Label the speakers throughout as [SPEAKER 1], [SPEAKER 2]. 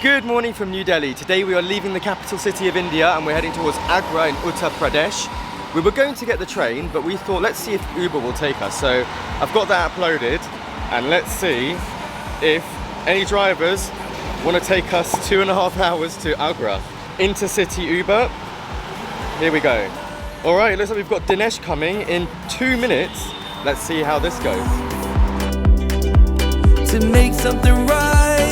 [SPEAKER 1] Good morning from New Delhi. Today we are leaving the capital city of India and we're heading towards Agra in Uttar Pradesh. We were going to get the train, but we thought let's see if Uber will take us. So I've got that uploaded and let's see if any drivers want to take us 2.5 hours to Agra. Intercity Uber. Here we go. All right, looks like we've got Dinesh coming in 2 minutes. Let's see how this goes.
[SPEAKER 2] To make something right,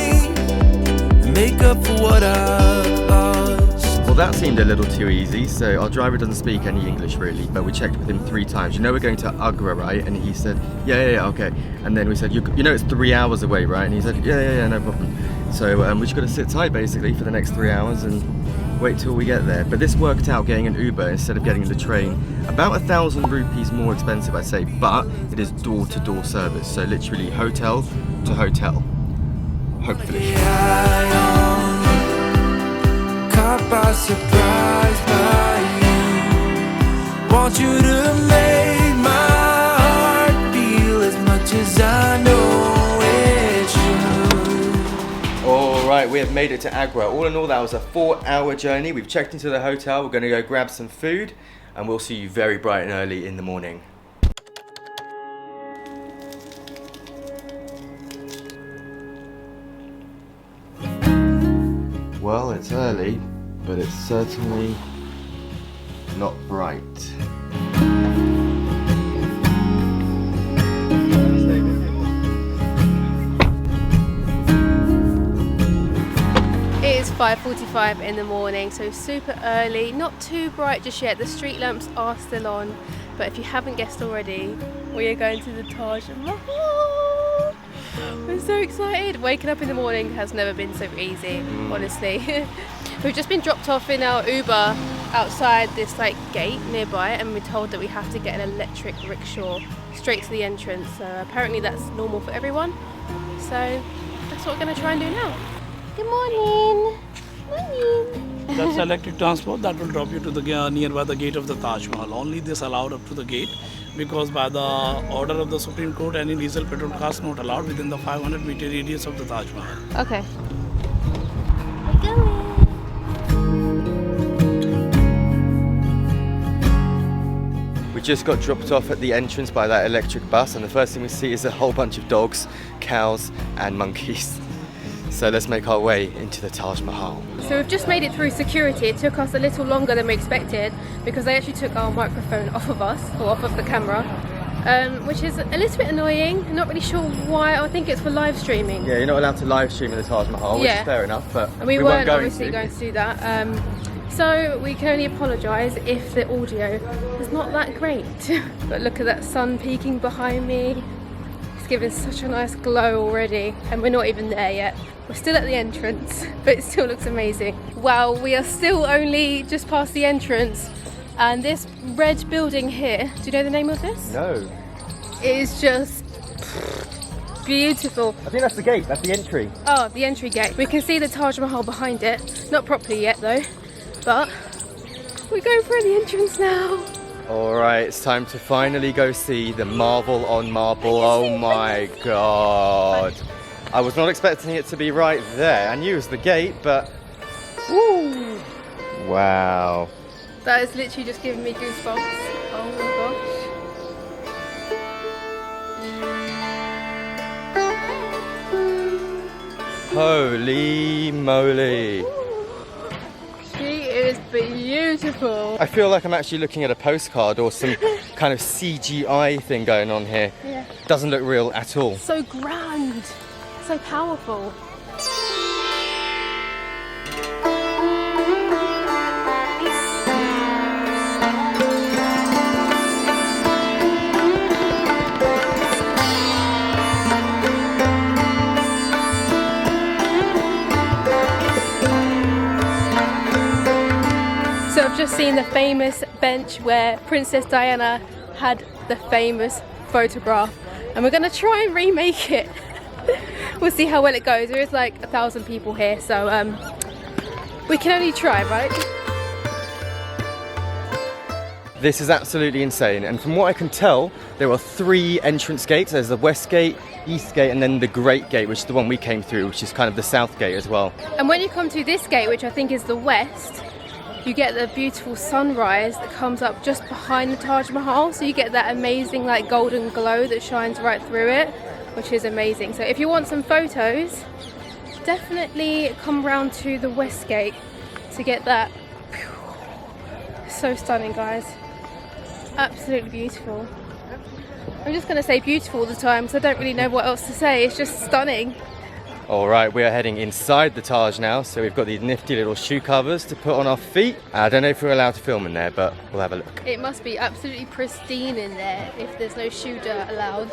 [SPEAKER 2] make up for what I've lost.
[SPEAKER 1] Well, that seemed a little too easy. So our driver doesn't speak any English really, but we checked with him 3 times. You know we're going to Agra, right? And he said, yeah, okay. And then we said, you know it's 3 hours away, right? And he said, yeah, no problem. So we just got to sit tight basically for the next 3 hours and wait till we get there. But this worked out getting an Uber instead of getting the train. About 1,000 rupees more expensive, I'd say, but it is door-to-door service. So literally hotel to hotel, hopefully.
[SPEAKER 2] Caught by surprise by you. Want you to make my heart feel as much as I know it should.
[SPEAKER 1] Alright, we have made it to Agra. All in all, that was a 4-hour journey. We've checked into the hotel. We're going to go grab some food and we'll see you very bright and early in the morning. Well, it's early, but it's certainly not bright.
[SPEAKER 3] It is 5:45 in the morning, so super early, not too bright just yet. The street lamps are still on, but if you haven't guessed already, we are going to the Taj Mahal. I'm so excited. Waking up in the morning has never been so easy, honestly. We've just been dropped off in our Uber outside this gate nearby, and we're told that we have to get an electric rickshaw straight to the entrance. So apparently that's normal for everyone. So that's what we're going to try and do now. Good morning. Morning.
[SPEAKER 4] That's electric transport that will drop you to the nearby the gate of the Taj Mahal. Only this allowed up to the gate, because by the order of the Supreme Court, any diesel petrol cars not allowed within the 500-meter radius of the Taj Mahal.
[SPEAKER 3] Okay. We're going.
[SPEAKER 1] We just got dropped off at the entrance by that electric bus, and the first thing we see is a whole bunch of dogs, cows and monkeys. So let's make our way into the Taj Mahal.
[SPEAKER 3] So we've just made it through security. It took us a little longer than we expected because they actually took our microphone off of us, or off of the camera, which is a little bit annoying. I'm not really sure why. I think it's for live streaming.
[SPEAKER 1] Yeah, you're not allowed to live stream in the Taj Mahal, which is fair enough, but
[SPEAKER 3] and we weren't obviously going to do that. So we can only apologise if the audio is not that great. But look at that sun peeking behind me. It's giving such a nice glow already, and we're not even there yet. We're still at the entrance, but it still looks amazing. Wow, we are still only just past the entrance, and this red building here, do you know the name of this?
[SPEAKER 1] No.
[SPEAKER 3] It is just beautiful.
[SPEAKER 1] I think that's the gate, that's the entry.
[SPEAKER 3] Oh, the entry gate. We can see the Taj Mahal behind it. Not properly yet though, but we're going for the entrance now.
[SPEAKER 1] Alright, it's time to finally go see the marble on marble. Oh my god. I was not expecting it to be right there. I knew it was the gate, but woo! Wow.
[SPEAKER 3] That is literally just giving me goosebumps. Oh my gosh.
[SPEAKER 1] Holy moly.
[SPEAKER 3] She is beautiful.
[SPEAKER 1] I feel like I'm actually looking at a postcard or some kind of CGI thing going on here.
[SPEAKER 3] Yeah.
[SPEAKER 1] Doesn't look real at all.
[SPEAKER 3] So grand. So powerful. So I've just seen the famous bench where Princess Diana had the famous photograph, and we're going to try and remake it. We'll see how well it goes. There is 1,000 people here, so we can only try, right?
[SPEAKER 1] This is absolutely insane, and from what I can tell, there are 3 entrance gates. There's the West Gate, East Gate and then the Great Gate, which is the one we came through, which is kind of the South Gate as well.
[SPEAKER 3] And when you come to this gate, which I think is the west, you get the beautiful sunrise that comes up just behind the Taj Mahal. So you get that amazing like golden glow that shines right through it, which is amazing. So if you want some photos, definitely come round to the west gate to get that. So stunning, guys. Absolutely beautiful. I'm just going to say beautiful all the time because I don't really know what else to say. It's just stunning.
[SPEAKER 1] All right, we are heading inside the Taj now. So we've got these nifty little shoe covers to put on our feet. I don't know if we're allowed to film in there, but we'll have a look.
[SPEAKER 3] It must be absolutely pristine in there if there's no shoe dirt allowed.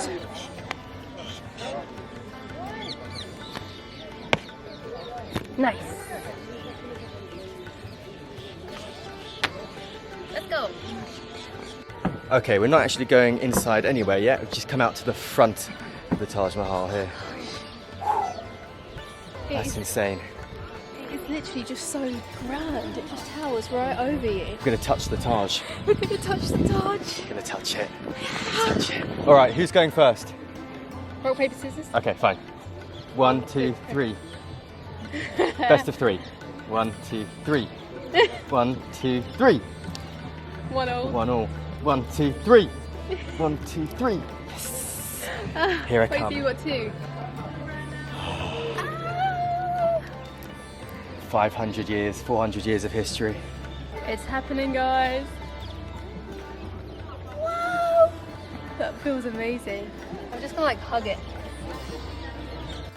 [SPEAKER 3] Nice. Let's go.
[SPEAKER 1] Okay, we're not actually going inside anywhere yet. We've just come out to the front of the Taj Mahal here. That's insane.
[SPEAKER 3] It is literally just so grand. It just towers right over you.
[SPEAKER 1] We're going to touch the Taj.
[SPEAKER 3] We're going to touch the Taj.
[SPEAKER 1] We're going to touch it. Touch it. All right, who's going first?
[SPEAKER 3] Rock, paper, scissors.
[SPEAKER 1] Okay, fine. 1, 2, 3. Best of 3. 1, 2, 3. 1, 2, 3.
[SPEAKER 3] 1-0.
[SPEAKER 1] 1-1. 1, 2, 3. 1, 2, 3. Yes. Here I
[SPEAKER 3] Wait,
[SPEAKER 1] come.
[SPEAKER 3] so you got 2.
[SPEAKER 1] 500 years, 400 years of history.
[SPEAKER 3] It's happening, guys. Wow! That feels amazing. I'm just gonna like hug it.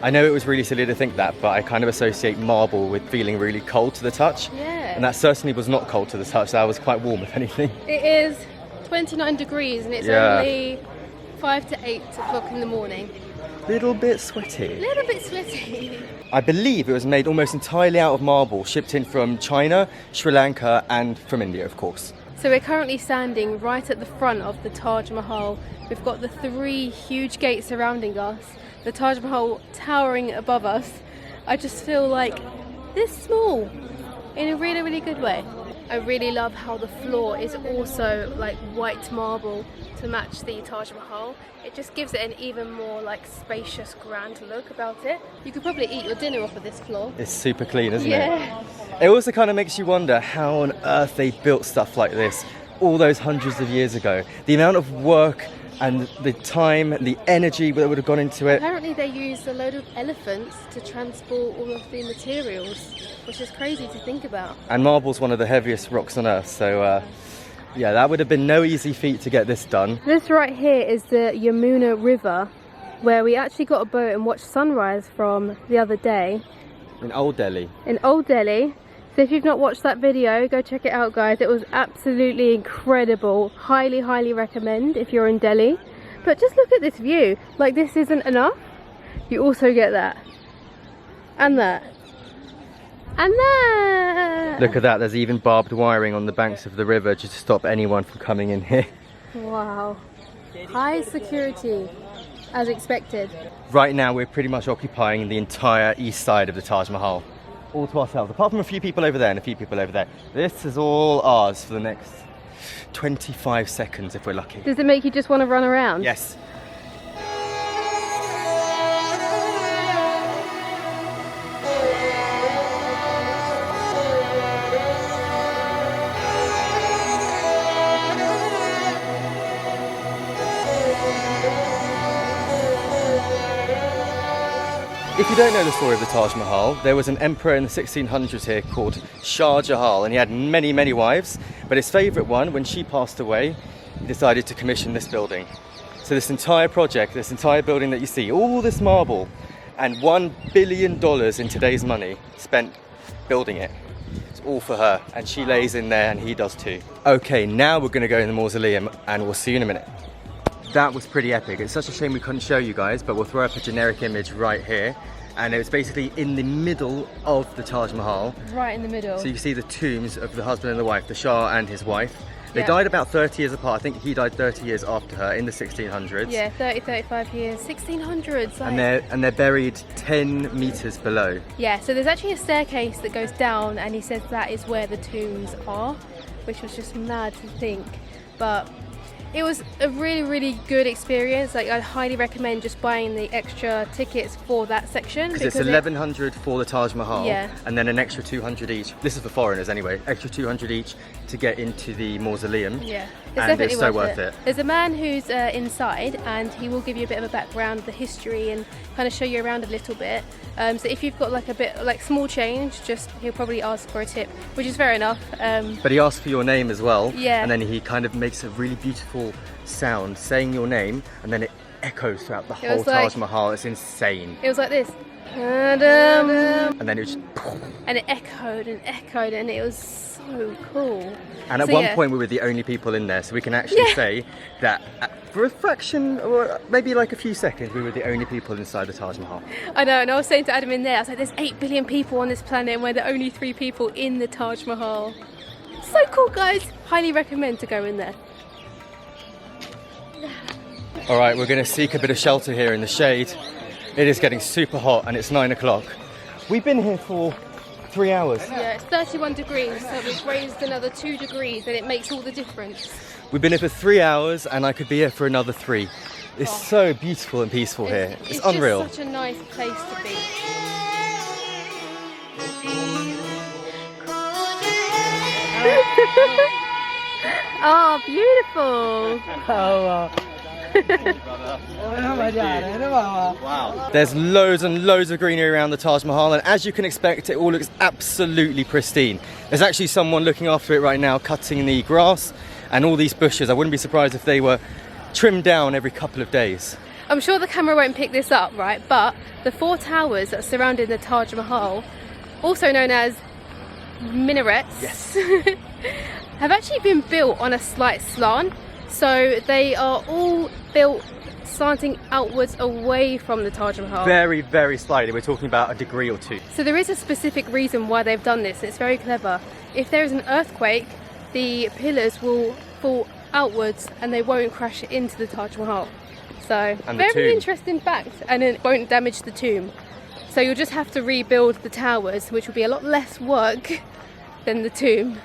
[SPEAKER 1] I know it was really silly to think that, but I kind of associate marble with feeling really cold to the touch.
[SPEAKER 3] Yeah.
[SPEAKER 1] And that certainly was not cold to the touch. That was quite warm, if anything.
[SPEAKER 3] It is 29 degrees and it's only 5 to 8 o'clock in the morning.
[SPEAKER 1] Little bit sweaty.
[SPEAKER 3] A little bit sweaty.
[SPEAKER 1] I believe it was made almost entirely out of marble, shipped in from China, Sri Lanka, and from India, of course.
[SPEAKER 3] So we're currently standing right at the front of the Taj Mahal. We've got the 3 huge gates surrounding us, the Taj Mahal towering above us. I just feel like this small in a really, really good way. I really love how the floor is also like white marble to match the Taj Mahal. It just gives it an even more like spacious, grand look about it. You could probably eat your dinner off of this floor.
[SPEAKER 1] It's super clean, isn't
[SPEAKER 3] Yeah.
[SPEAKER 1] it? It also kind of makes you wonder how on earth they built stuff like this all those hundreds of years ago. The amount of work and the time, the energy that would have gone into it.
[SPEAKER 3] Apparently they used a load of elephants to transport all of the materials, which is crazy to think about.
[SPEAKER 1] And marble's one of the heaviest rocks on earth, so yeah, that would have been no easy feat to get this done.
[SPEAKER 3] This right here is the Yamuna River, where we actually got a boat and watched sunrise from the other day.
[SPEAKER 1] In Old Delhi.
[SPEAKER 3] In Old Delhi. So if you've not watched that video, go check it out, guys. It was absolutely incredible. Highly, highly recommend if you're in Delhi. But just look at this view. Like, this isn't enough. You also get that. And that. And that.
[SPEAKER 1] Look at that, there's even barbed wiring on the banks of the river just to stop anyone from coming in here.
[SPEAKER 3] Wow. High security, as expected.
[SPEAKER 1] Right now we're pretty much occupying the entire east side of the Taj Mahal. All to ourselves, apart from a few people over there and a few people over there. This is all ours for the next 25 seconds if we're lucky.
[SPEAKER 3] Does it make you just want to run around?
[SPEAKER 1] Yes. If you don't know the story of the Taj Mahal, there was an emperor in the 1600s here called Shah Jahan, and he had many, many wives, but his favourite one, when she passed away, he decided to commission this building. So this entire project, this entire building that you see, all this marble, and $1 billion in today's money spent building it. It's all for her, and she lays in there and he does too. Okay, now we're going to go in the mausoleum and we'll see you in a minute. That was pretty epic. It's such a shame we couldn't show you guys, but we'll throw up a generic image right here. And it was basically in the middle of the Taj Mahal.
[SPEAKER 3] Right in the middle.
[SPEAKER 1] So you can see the tombs of the husband and the wife, the Shah and his wife. They
[SPEAKER 3] Yeah.
[SPEAKER 1] died about 30 years apart. I think he died 30 years after her in the 1600s.
[SPEAKER 3] Yeah, 30, 35 years. 1600s. Like.
[SPEAKER 1] And they're buried 10 meters below.
[SPEAKER 3] Yeah, so there's actually a staircase that goes down, and he says that is where the tombs are, which was just mad to think. But It was a really good experience. Like, I'd highly recommend just buying the extra tickets for that section.
[SPEAKER 1] Because it's 1,100 for the Taj Mahal,
[SPEAKER 3] Yeah.
[SPEAKER 1] and then an extra 200 each. This is for foreigners anyway. Extra 200 each to get into the mausoleum.
[SPEAKER 3] Yeah,
[SPEAKER 1] And it's so worth it.
[SPEAKER 3] There's a man who's inside, and he will give you a bit of a background of the history and kind of show you around a little bit. So if you've got like a bit like small change, he'll probably ask for a tip, which is fair enough.
[SPEAKER 1] But he asks for your name as well.
[SPEAKER 3] Yeah.
[SPEAKER 1] And then he kind of makes a really beautiful sound saying your name, and then it echoes throughout the whole
[SPEAKER 3] was like-
[SPEAKER 1] Taj Mahal. It's insane.
[SPEAKER 3] It was like this, Adam,
[SPEAKER 1] And then it just...
[SPEAKER 3] and it echoed and echoed, and it was so cool.
[SPEAKER 1] And at
[SPEAKER 3] So,
[SPEAKER 1] one
[SPEAKER 3] yeah.
[SPEAKER 1] point we were the only people in there, so we can actually say that for a fraction, or maybe like a few seconds, we were the only people inside the Taj Mahal.
[SPEAKER 3] I know, and I was saying to Adam in there, I was like, there's 8 billion people on this planet, and we're the only 3 people in the Taj Mahal. So cool, guys. Highly recommend to go in there.
[SPEAKER 1] All right, we're going to seek a bit of shelter here in the shade. It is getting super hot, and it's 9 o'clock. We've been here for 3 hours.
[SPEAKER 3] Yeah, it's 31 degrees, so we've raised another 2 degrees, and it makes all the difference.
[SPEAKER 1] We've been here for 3 hours, and I could be here for another 3. It's so beautiful and peaceful here. It's unreal.
[SPEAKER 3] Just such a nice place to be. Oh, beautiful.
[SPEAKER 1] There's loads and loads of greenery around the Taj Mahal, and as you can expect, it all looks absolutely pristine. There's actually someone looking after it right now, cutting the grass and all these bushes. I wouldn't be surprised if they were trimmed down every couple of days.
[SPEAKER 3] I'm sure the camera won't pick this up, right? But the 4 towers that surround the Taj Mahal, also known as minarets,
[SPEAKER 1] Yes.
[SPEAKER 3] have actually been built on a slight slant. So they are all built slanting outwards away from the Taj Mahal.
[SPEAKER 1] Very, very slightly. We're talking about a degree or 2.
[SPEAKER 3] So there is a specific reason why they've done this. It's very clever. If there is an earthquake, the pillars will fall outwards and they won't crash into the Taj Mahal. So
[SPEAKER 1] And the
[SPEAKER 3] very
[SPEAKER 1] tomb.
[SPEAKER 3] interesting fact, and it won't damage the tomb. So you'll just have to rebuild the towers, which will be a lot less work than the tomb.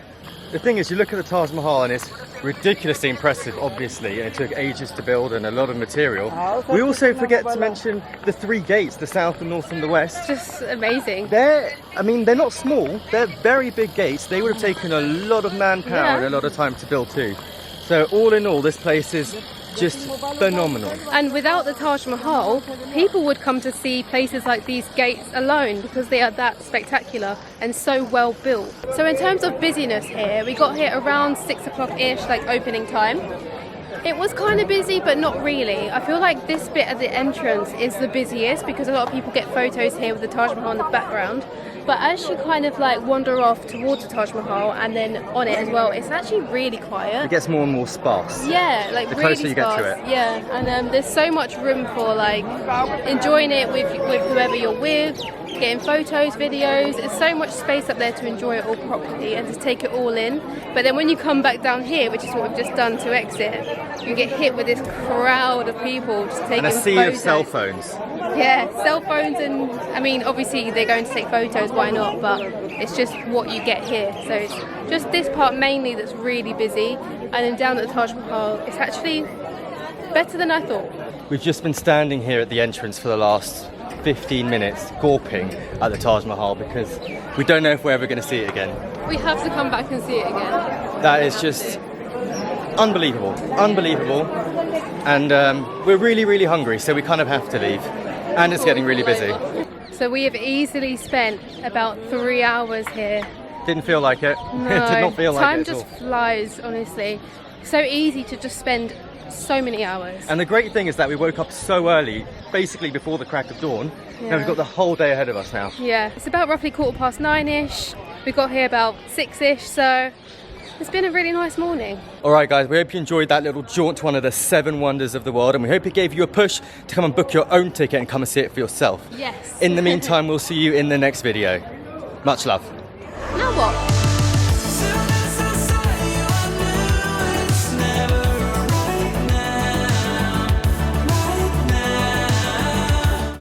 [SPEAKER 1] The thing is, you look at the Taj Mahal and it's ridiculously impressive, obviously, and it took ages to build and a lot of material. We also forget to mention the 3 gates, the south, the north and the west.
[SPEAKER 3] Just amazing.
[SPEAKER 1] They're not small, they're very big gates. They would have taken a lot of manpower
[SPEAKER 3] Yeah.
[SPEAKER 1] and a lot of time to build too. So all in all, this place is just phenomenal.
[SPEAKER 3] And without the Taj Mahal, people would come to see places like these gates alone because they are that spectacular and so well built. So in terms of busyness here, we got here around 6 o'clock-ish, like opening time. It was kind of busy, but not really. I feel like this bit at the entrance is the busiest because a lot of people get photos here with the Taj Mahal in the background. But as you kind of like wander off towards the Taj Mahal and then on it as well, it's actually really quiet.
[SPEAKER 1] It gets more and more sparse.
[SPEAKER 3] Yeah, like
[SPEAKER 1] The
[SPEAKER 3] really
[SPEAKER 1] closer you get to
[SPEAKER 3] sparse.
[SPEAKER 1] it.
[SPEAKER 3] Yeah, and there's so much room for like enjoying it with whoever you're with, getting photos, videos. There's so much space up there to enjoy it all properly and to take it all in. But then when you come back down here, which is what we've just done to exit, you get hit with this crowd of people just taking
[SPEAKER 1] And a sea
[SPEAKER 3] photos.
[SPEAKER 1] of cell phones.
[SPEAKER 3] Yeah, cell phones, and I mean obviously they're going to take photos, why not, but it's just what you get here. So it's just this part mainly that's really busy, and then down at the Taj Mahal it's actually better than I thought.
[SPEAKER 1] We've just been standing here at the entrance for the last 15 minutes, gawping at the Taj Mahal because we don't know if we're ever going to see it again.
[SPEAKER 3] We have to come back and see it again.
[SPEAKER 1] That is just unbelievable, unbelievable. And we're really, really hungry, so we kind of have to leave. And it's getting really busy.
[SPEAKER 3] So we have easily spent about 3 hours here.
[SPEAKER 1] Didn't feel like it.
[SPEAKER 3] No,
[SPEAKER 1] It did not feel like
[SPEAKER 3] time
[SPEAKER 1] it at
[SPEAKER 3] just
[SPEAKER 1] all.
[SPEAKER 3] flies, honestly. So easy to just spend so many hours.
[SPEAKER 1] And the great thing is that we woke up so early, basically before the crack of dawn.
[SPEAKER 3] Yeah.
[SPEAKER 1] Now we've got the whole day ahead of us now.
[SPEAKER 3] Yeah, it's about roughly 9:15-ish. We got here about 6-ish, so it's been a really nice morning.
[SPEAKER 1] All right, guys, we hope you enjoyed that little jaunt to one of the 7 wonders of the world, and we hope it gave you a push to come and book your own ticket and come and see it for yourself.
[SPEAKER 3] Yes.
[SPEAKER 1] In the meantime, we'll see you in the next video. Much love.